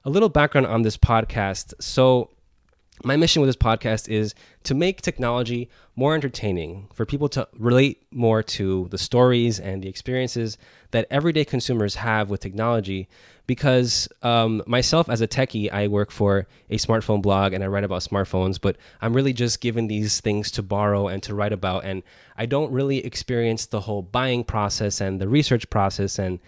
A little background on this podcast. So, my mission with this podcast is to make technology more entertaining, for people to relate more to the stories and the experiences that everyday consumers have with technology. Because myself as a techie, I work for a smartphone blog and I write about smartphones, but I'm really just given these things to borrow and to write about. And I don't really experience the whole buying process and the research process and,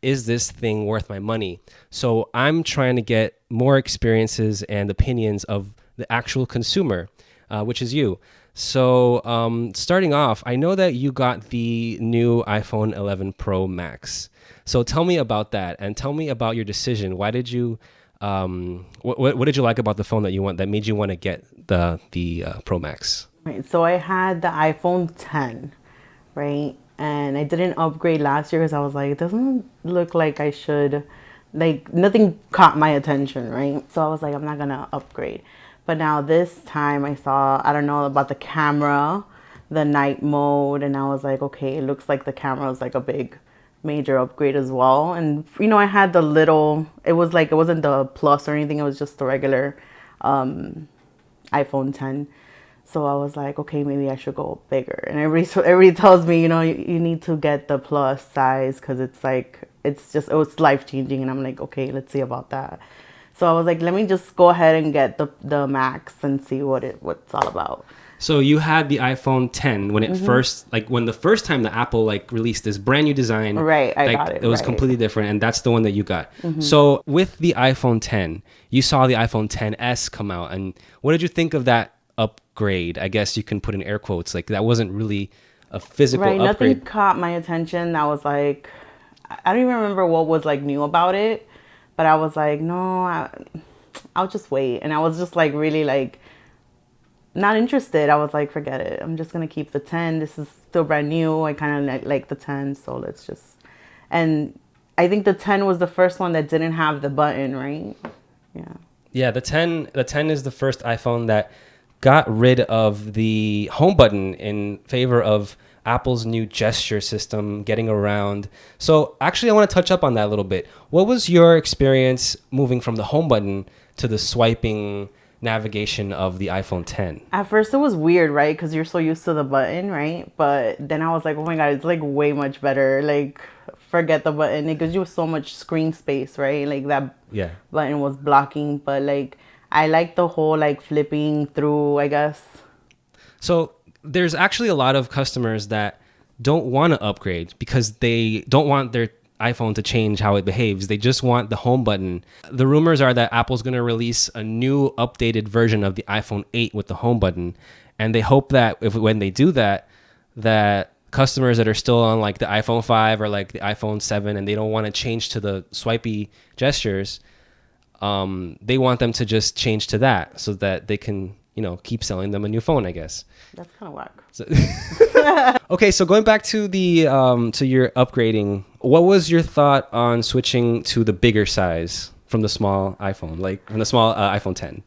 is this thing worth my money? So I'm trying to get more experiences and opinions of the actual consumer, which is you. So starting off, I know that you got the new iPhone 11 Pro Max. So tell me about that and tell me about your decision. Why did you, what did you like about the phone that made you want to get the Pro Max? Right, so I had the iPhone 10, right? And I didn't upgrade last year because I was like, it doesn't look like I should, like nothing caught my attention, right? So I was like, I'm not gonna upgrade. But now this time I saw, I don't know about the camera, the night mode, and I was like, okay, it looks like the camera is like a big major upgrade as well. And I had the little, it wasn't the plus or anything, it was just the regular iPhone 10. So I was like, okay, maybe I should go bigger. And everybody tells me, you need to get the plus size because it's like, it was life changing. And I'm like, okay, let's see about that. So I was like, let me just go ahead and get the Max and see what it's all about. So you had the iPhone 10 when it when the first time the Apple released this brand new design. Right, I got it. It was completely different, and that's the one that you got. So with the iPhone 10, you saw the iPhone 10s come out, and what did you think of that upgrade? I guess you can put in air quotes. Like, that wasn't really a physical upgrade. Nothing caught my attention. That was like, I don't even remember what was like new about it, but I was like, no, I'll just wait. And I was just like really like not interested. I was like, forget it. I'm just gonna keep the 10. This is still brand new. I kind of like the 10, so let's just. And I think the 10 was the first one that didn't have the button, right? Yeah. Yeah, the 10 is the first iPhone that got rid of the home button in favor of Apple's new gesture system, getting around. So actually, I want to touch up on that a little bit. What was your experience moving from the home button to the swiping navigation of the iPhone 10? At first it was weird, right? Because you're so used to the button, right? But then I was like, oh my God, it's like way much better. Like, forget the button. It gives you so much screen space, right? Like that button was blocking, but like I like the whole like flipping through, I guess. So there's actually a lot of customers that don't want to upgrade because they don't want their iPhone to change how it behaves. They just want the home button. The rumors are that Apple's going to release a new updated version of the iPhone 8 with the home button. And they hope that when they do that, that customers that are still on like the iPhone 5 or like the iPhone 7 and they don't want to change to the swipey gestures, they want them to just change to that so that they can, keep selling them a new phone, I guess. That's kind of whack. So, okay, so going back to the to your upgrading, what was your thought on switching to the bigger size from the small iPhone, from the small iPhone 10?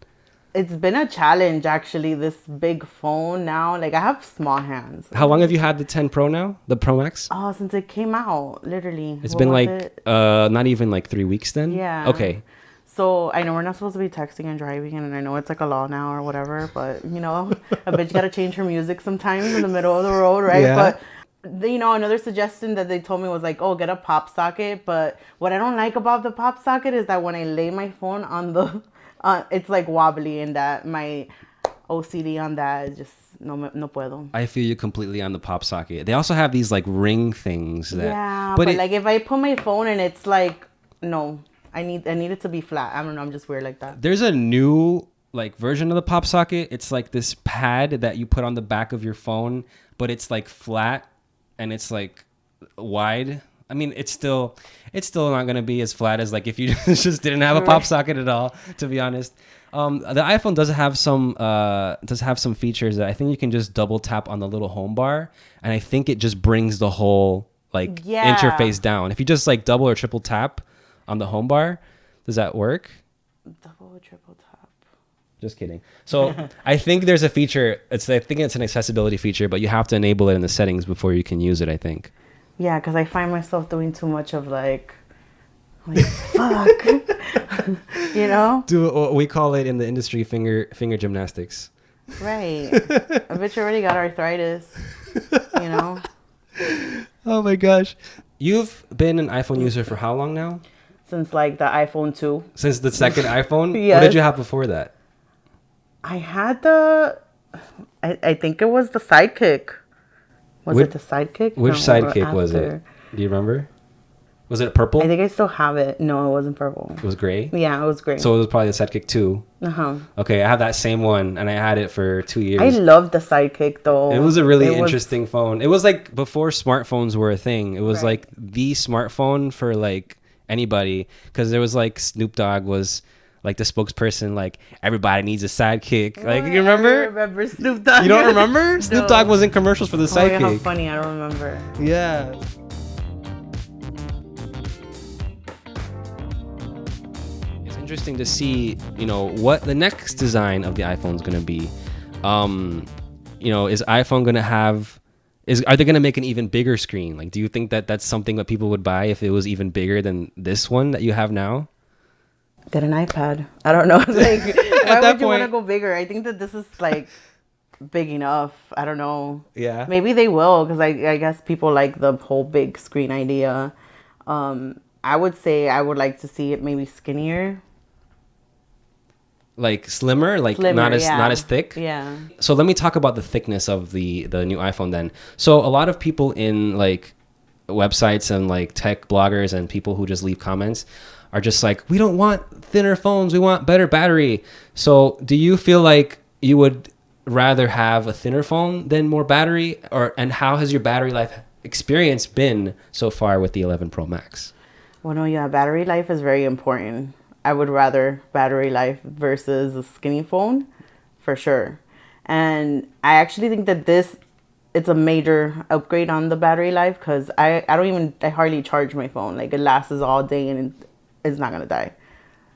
It's been a challenge, actually, this big phone now. Like, I have small hands. How long have you had the 10 Pro now? The Pro Max? Oh, since it came out, literally. It's been not even 3 weeks then? Yeah. Okay. So I know we're not supposed to be texting and driving, and I know it's like a law now or whatever, but a bitch got to change her music sometimes in the middle of the road, right? Yeah. But another suggestion that they told me was like, oh, get a pop socket. But what I don't like about the pop socket is that when I lay my phone on the, it's like wobbly, and that my OCD on that is just no puedo. I feel you completely on the pop socket. They also have these like ring things that. Yeah, but like if I put my phone and it's like no. I need it to be flat. I don't know. I'm just weird like that. There's a new version of the pop socket. It's like this pad that you put on the back of your phone, but it's like flat and it's like wide. I mean, it's still not gonna be as flat as like if you just didn't have a pop socket at all. To be honest, the iPhone does have some features that I think you can just double tap on the little home bar, and I think it just brings the whole interface down. If you just double or triple tap on the home bar, does that work? Double or triple tap. Just kidding. So I think there's a feature. I think it's an accessibility feature, but you have to enable it in the settings before you can use it, I think. Yeah, because I find myself doing too much of I'm like, fuck. You know? Do we call it in the industry finger gymnastics. Right. I bet you already got arthritis. You know? Oh my gosh. You've been an iPhone user for how long now? Since like the iPhone 2. Since the second iPhone? Yes. What did you have before that? I had I think it was the Sidekick. Was it the Sidekick? Which No, or Sidekick was it? after. Do you remember? Was it purple? I think I still have it. No, it wasn't purple. It was gray? Yeah, it was gray. So it was probably the Sidekick 2. Uh-huh. Okay, I have that same one, and I had it for 2 years. I loved the Sidekick, though. It was a really interesting phone. It was like before smartphones were a thing. It was like the smartphone for like anybody, because there was like Snoop Dogg was like the spokesperson, like everybody needs a sidekick. Like, you remember? I remember Snoop Dogg. You don't remember? No. Snoop Dogg was in commercials for the sidekick. Oh, how funny! I don't remember. Yeah. It's interesting to see, you know, what the next design of the iPhone is going to be. You know, is iPhone going to have? Are they going to make an even bigger screen? Like, do you think that that's something that people would buy if it was even bigger than this one that you have now? Get an iPad. I don't know. Like, why would you want to go bigger? I think that this is like big enough. I don't know. Yeah. Maybe they will, because I guess people like the whole big screen idea. I would say I would like to see it maybe skinnier. Like slimmer, not as thick. Yeah. So let me talk about the thickness of the new iPhone then. So a lot of people in like websites and like tech bloggers and people who just leave comments are just like, we don't want thinner phones, we want better battery. So do you feel like you would rather have a thinner phone than more battery, and how has your battery life experience been so far with the 11 Pro Max? Well, no, yeah, battery life is very important. I would rather battery life versus a skinny phone, for sure. And I actually think that it's a major upgrade on the battery life, because I hardly charge my phone. Like, it lasts all day and it's not gonna die,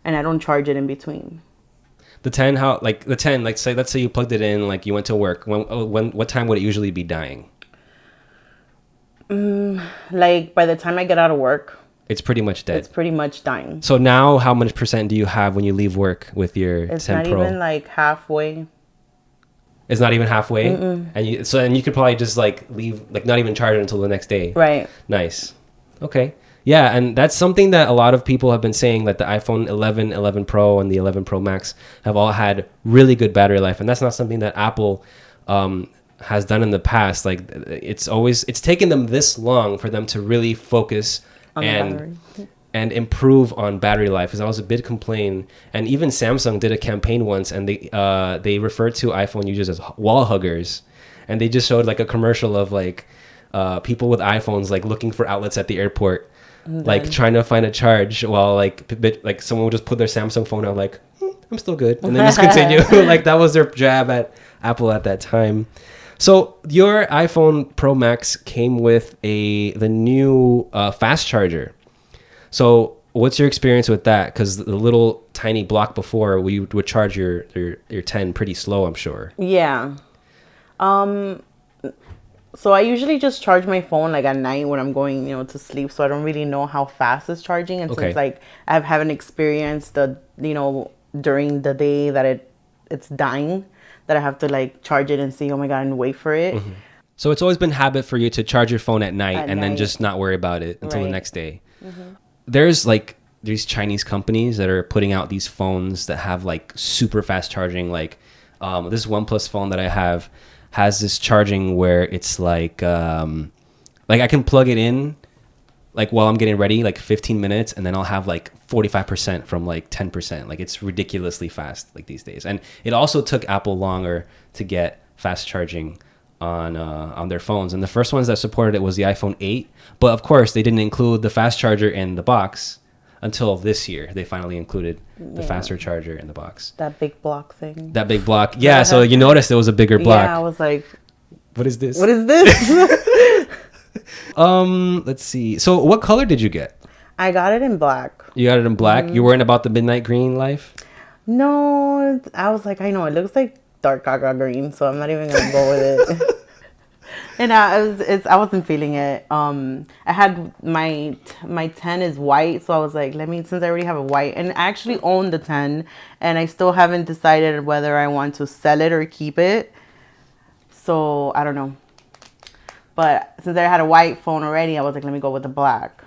and I don't charge it in between. The 10, let's say you plugged it in, like you went to work. What time would it usually be dying? Like by the time I get out of work, it's pretty much dead. It's pretty much dying. So now, how much % do you have when you leave work with your 10 Pro? It's not even like halfway. It's not even halfway. And you could probably just like leave, like not even charge it until the next day. Right. Nice. Okay. Yeah, and that's something that a lot of people have been saying, that the iPhone 11, 11 Pro, and the 11 Pro Max have all had really good battery life, and that's not something that Apple has done in the past. Like, it's taken them this long for them to really focus and improve on battery life, because that was a big complaint. And even Samsung did a campaign once, and they referred to iPhone users as wall huggers, and they just showed like a commercial of like people with iPhones like looking for outlets at the airport, like trying to find a charge, while like someone would just put their Samsung phone out like, I'm still good, and then just continue. Like, that was their jab at Apple at that time. So your iPhone Pro Max came with the new fast charger. So what's your experience with that? Because the little tiny block before, we would charge your 10 pretty slow, I'm sure. Yeah. So I usually just charge my phone like at night when I'm going, to sleep. So I don't really know how fast it's charging. And since like I haven't experienced during the day that it's dying, that I have to like charge it and see, oh my God, and wait for it. Mm-hmm. So it's always been habit for you to charge your phone at night then just not worry about it until the next day. Mm-hmm. There's like these Chinese companies that are putting out these phones that have like super fast charging. Like this OnePlus phone that I have has this charging where it's like I can plug it in like while I'm getting ready, like 15 minutes, and then I'll have like 45% from like 10%. Like, it's ridiculously fast like these days. And it also took Apple longer to get fast charging on their phones. And the first ones that supported it was the iPhone 8. But of course, they didn't include the fast charger in the box until this year. They finally included the faster charger in the box. That big block thing. That big block. Yeah, so you noticed it was a bigger block. Yeah, I was like, what is this? What is this? Let's see. So what color did you get? I got it in black. You got it in black? You weren't about the midnight green life? No, I was like, I know, it looks like dark gaga green, so I'm not even going to go with it. And I wasn't feeling it. I had my 10 is white, so I was like, let me, since I already have a white, and I actually own the 10, and I still haven't decided whether I want to sell it or keep it. So I don't know. But since I had a white phone already, I was like, let me go with the black.